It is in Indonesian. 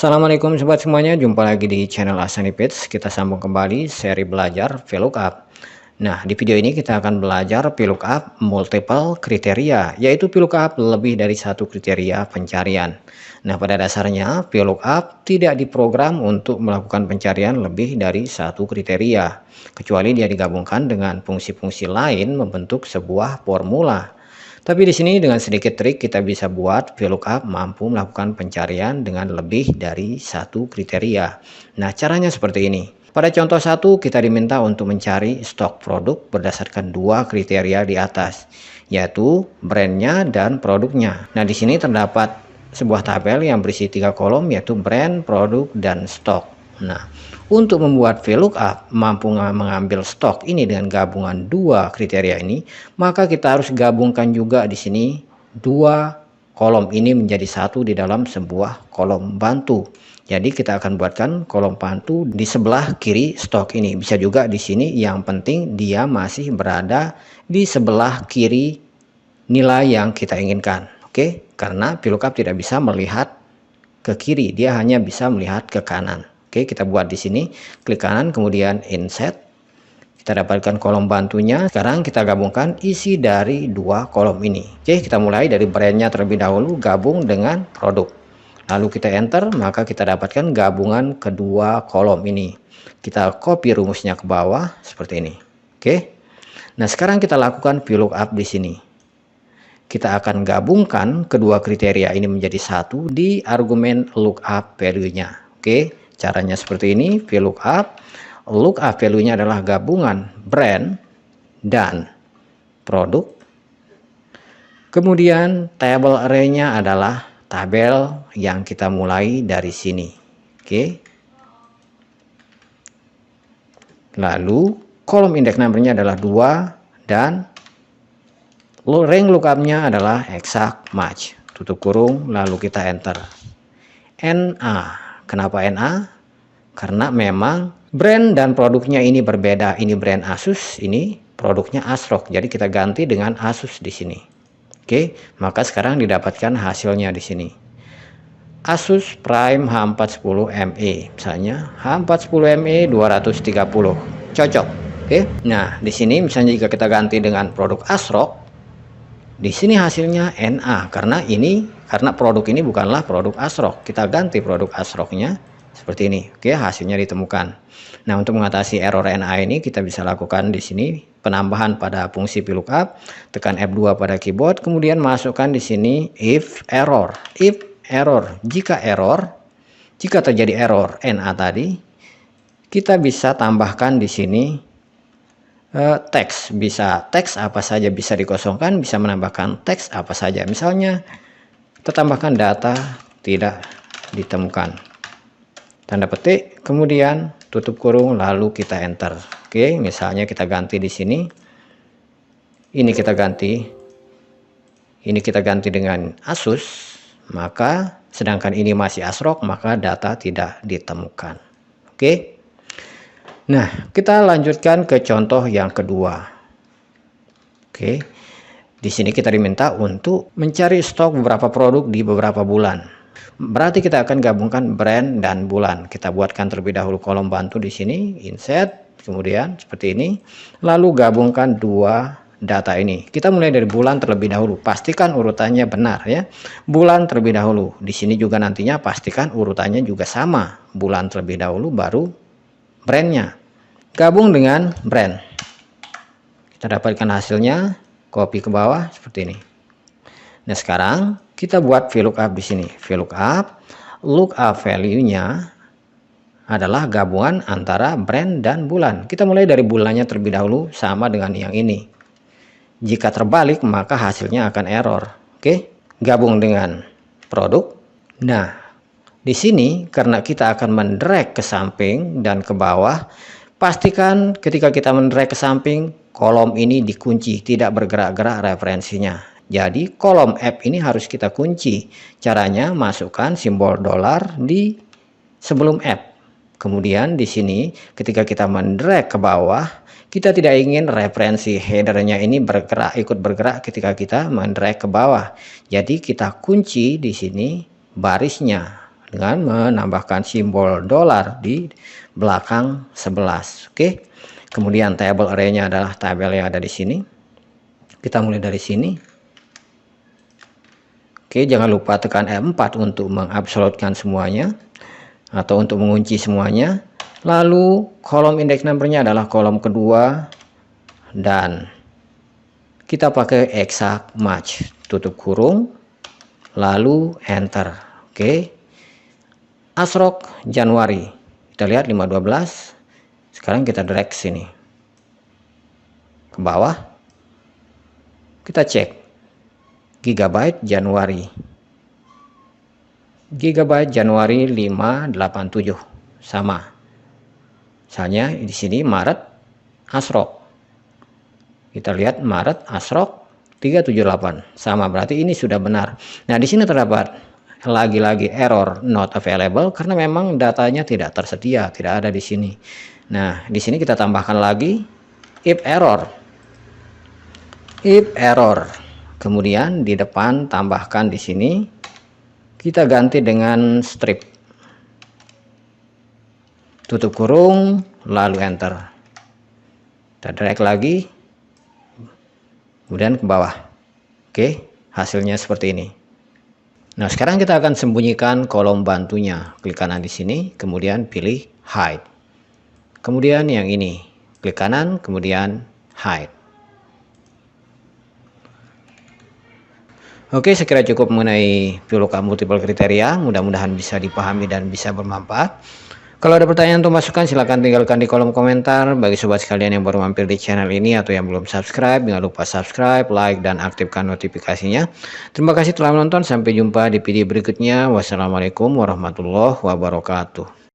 Assalamualaikum sobat semuanya, jumpa lagi di channel Asanipits. Kita sambung kembali seri belajar VLOOKUP. Nah, di video ini kita akan belajar VLOOKUP multiple kriteria, yaitu VLOOKUP lebih dari satu kriteria pencarian. Nah, pada dasarnya VLOOKUP tidak diprogram untuk melakukan pencarian lebih dari satu kriteria, kecuali dia digabungkan dengan fungsi-fungsi lain membentuk sebuah formula. Tapi di sini dengan sedikit trik kita bisa buat VLOOKUP mampu melakukan pencarian dengan lebih dari satu kriteria. Nah, caranya seperti ini. Pada contoh 1 kita diminta untuk mencari stok produk berdasarkan dua kriteria di atas, yaitu brandnya dan produknya. Nah, di sini terdapat sebuah tabel yang berisi 3 kolom, yaitu brand, produk, dan stok. Nah, untuk membuat VLOOKUP mampu mengambil stok ini dengan gabungan dua kriteria ini, maka kita harus gabungkan juga di sini dua kolom ini menjadi satu di dalam sebuah kolom bantu. Jadi kita akan buatkan kolom bantu di sebelah kiri stok ini. Bisa juga di sini, yang penting dia masih berada di sebelah kiri nilai yang kita inginkan. Oke, karena VLOOKUP tidak bisa melihat ke kiri, dia hanya bisa melihat ke kanan. Oke, kita buat di sini, klik kanan kemudian insert. Kita dapatkan kolom bantunya. Sekarang kita gabungkan isi dari dua kolom ini. Oke, kita mulai dari brandnya terlebih dahulu, gabung dengan produk. Lalu kita enter, maka kita dapatkan gabungan kedua kolom ini. Kita copy rumusnya ke bawah seperti ini. Oke. Nah, sekarang kita lakukan VLOOKUP di sini. Kita akan gabungkan kedua kriteria ini menjadi satu di argumen lookup value-nya. Oke. Caranya seperti ini, VLOOKUP. Lookup value-nya adalah gabungan brand dan produk. Kemudian table array-nya adalah tabel yang kita mulai dari sini. Oke. Lalu kolom index number-nya adalah 2 dan rank lookup-nya adalah exact match. Tutup kurung lalu kita enter. NA. Kenapa NA? Karena memang brand dan produknya ini berbeda. Ini brand Asus, ini produknya ASRock. Jadi kita ganti dengan Asus di sini. Oke, maka sekarang didapatkan hasilnya di sini. Asus Prime H410ME, misalnya H410ME 230. Cocok. Oke. Nah, di sini misalnya jika kita ganti dengan produk ASRock, di sini hasilnya NA karena produk ini bukanlah produk ASRock. Kita ganti produk ASRock-nya seperti ini. Oke, hasilnya ditemukan. Nah, untuk mengatasi error NA ini kita bisa lakukan di sini penambahan pada fungsi VLOOKUP. Tekan F2 pada keyboard, kemudian masukkan di sini if error. If error, jika terjadi error NA tadi, kita bisa tambahkan di sini teks. Bisa teks apa saja bisa dikosongkan, bisa menambahkan teks apa saja. Misalnya kita tambahkan data tidak ditemukan, tanda petik, kemudian tutup kurung lalu kita enter. Oke, misalnya kita ganti di sini, ini kita ganti dengan Asus, maka sedangkan ini masih ASRock, maka data tidak ditemukan. Oke. Nah, kita lanjutkan ke contoh yang kedua. Oke. Di sini kita diminta untuk mencari stok beberapa produk di beberapa bulan. Berarti kita akan gabungkan brand dan bulan. Kita buatkan terlebih dahulu kolom bantu di sini, insert, kemudian seperti ini. Lalu gabungkan dua data ini. Kita mulai dari bulan terlebih dahulu. Pastikan urutannya benar ya. Bulan terlebih dahulu. Di sini juga nantinya pastikan urutannya juga sama. Bulan terlebih dahulu baru brandnya. Gabung dengan brand. Kita dapatkan hasilnya, copy ke bawah seperti ini. Nah, sekarang kita buat VLOOKUP di sini. VLOOKUP lookup value-nya adalah gabungan antara brand dan bulan. Kita mulai dari bulannya terlebih dahulu sama dengan yang ini. Jika terbalik maka hasilnya akan error. Oke, gabung dengan produk. Nah, di sini karena kita akan mendrag ke samping dan ke bawah, pastikan ketika kita mendrag ke samping, kolom ini dikunci, tidak bergerak-gerak referensinya. Jadi kolom F ini harus kita kunci. Caranya masukkan simbol dolar di sebelum F. Kemudian di sini ketika kita mendrag ke bawah, kita tidak ingin referensi headernya ini ikut bergerak ketika kita mendrag ke bawah. Jadi kita kunci di sini barisnya. dengan menambahkan simbol dolar di belakang 11. Oke. Kemudian table array-nya adalah tabel yang ada di sini. Kita mulai dari sini. Oke, jangan lupa tekan F4 untuk mengabsolutkan semuanya atau untuk mengunci semuanya. Lalu kolom index number-nya adalah kolom kedua dan kita pakai exact match, tutup kurung, lalu enter. Oke. Asrok Januari, kita lihat 512. Sekarang kita drag sini ke bawah, kita cek gigabyte Januari, gigabyte Januari 587 sama. Misalnya di sini Maret Asrok, kita lihat Maret Asrok 378 sama, berarti ini sudah benar. Nah, di sini terdapat lagi-lagi error not available karena memang datanya tidak tersedia, tidak ada di sini. Nah, di sini kita tambahkan lagi if error, kemudian di depan tambahkan di sini kita ganti dengan strip, tutup kurung, lalu enter. Kita drag lagi, kemudian ke bawah. Oke, hasilnya seperti ini. Nah, sekarang kita akan sembunyikan kolom bantunya. Klik kanan di sini, kemudian pilih hide. Kemudian yang ini, klik kanan, kemudian hide. Oke, saya kira cukup mengenai VLOOKUP multiple kriteria. Mudah-mudahan bisa dipahami dan bisa bermanfaat. Kalau ada pertanyaan atau masukan, silahkan tinggalkan di kolom komentar. Bagi sobat sekalian yang baru mampir di channel ini atau yang belum subscribe, jangan lupa subscribe, like, dan aktifkan notifikasinya. Terima kasih telah menonton. Sampai jumpa di video berikutnya. Wassalamualaikum warahmatullahi wabarakatuh.